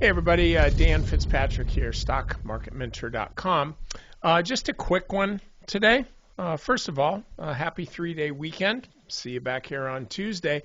Hey everybody, Dan Fitzpatrick here, stockmarketmentor.com. Just a quick one today. First of all, happy 3-day weekend. See you back here on Tuesday.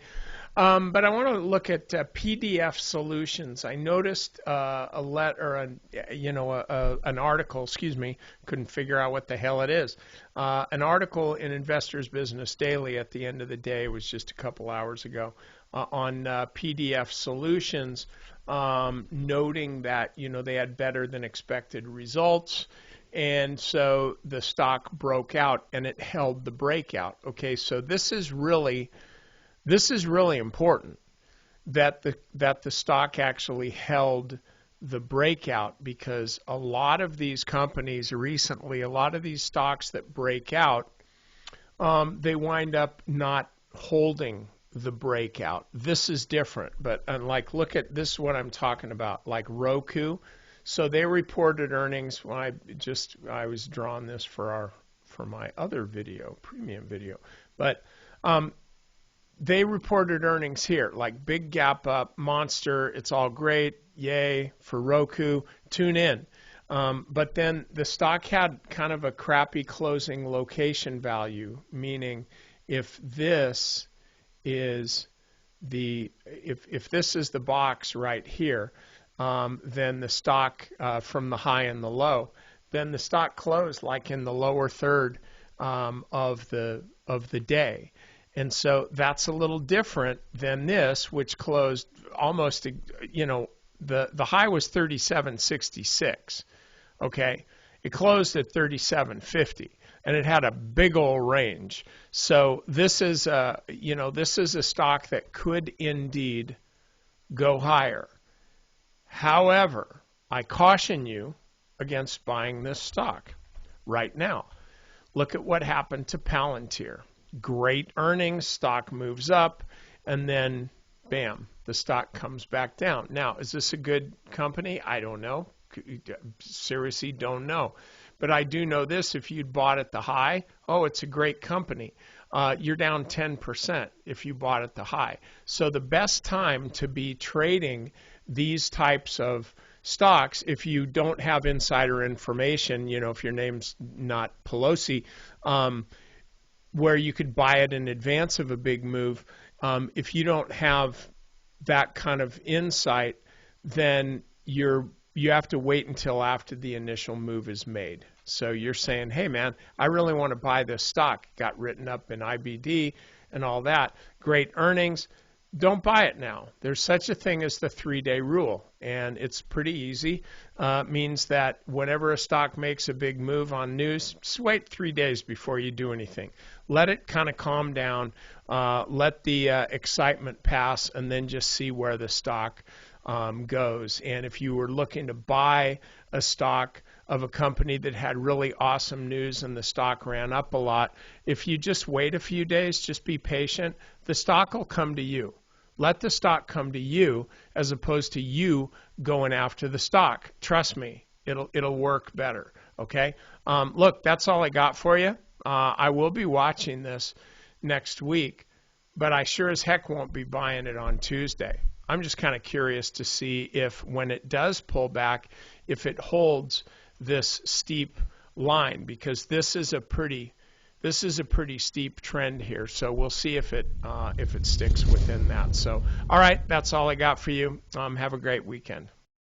But I want to look at PDF solutions. I noticed a letter, an article. Excuse me, couldn't figure out what the hell it is. An article in Investors Business Daily at the end of the day, it was just a couple hours ago, on PDF solutions, noting that they had better than expected results. And so the stock broke out and it held the breakout. Okay, so this is really important that the stock actually held the breakout, because a lot of these companies recently, a lot of these stocks that break out, they wind up not holding the breakout. This is different, but look at this, what I'm talking about, like Roku. So they reported earnings. When I was drawing this for my other video, premium video, but they reported earnings here, like big gap up, monster, it's all great, yay for Roku, tune in. But then the stock had kind of a crappy closing location value, meaning if this is if this is the box right here, then the stock from the high and the low, then the stock closed like in the lower third of the day. And so that's a little different than this, which closed almost, the high was 37.66. Okay, it closed at 37.50, and it had a big old range. So this is a stock that could indeed go higher. However, I caution you against buying this stock right now. Look at what happened to Palantir. Great earnings, stock moves up, and then bam, the stock comes back down. Now, is this a good company? I don't know. Seriously, don't know. But I do know this: if you'd bought at the high, it's a great company. You're down 10% if you bought at the high. So the best time to be trading these types of stocks, if you don't have insider information, if your name's not Pelosi, where you could buy it in advance of a big move, if you don't have that kind of insight, then you have to wait until after the initial move is made. So you're saying, hey man, I really want to buy this stock. It got written up in IBD and all that. Great earnings. Don't buy it now. There's such a thing as the 3-day rule, and it's pretty easy. Means that whenever a stock makes a big move on news, just wait 3 days before you do anything. Let it kind of calm down, let the excitement pass, and then just see where the stock goes. And if you were looking to buy a stock of a company that had really awesome news and the stock ran up a lot, if you just wait a few days, just be patient, the stock will come to you. Let the stock come to you as opposed to you going after the stock. Trust me, it'll work better. Okay. Look, that's all I got for you. I will be watching this next week, but I sure as heck won't be buying it on Tuesday. I'm just kind of curious to see if, when it does pull back, if it holds this steep line, because this is a pretty steep trend here. So we'll see if it sticks within that. So, all right, that's all I got for you. Have a great weekend.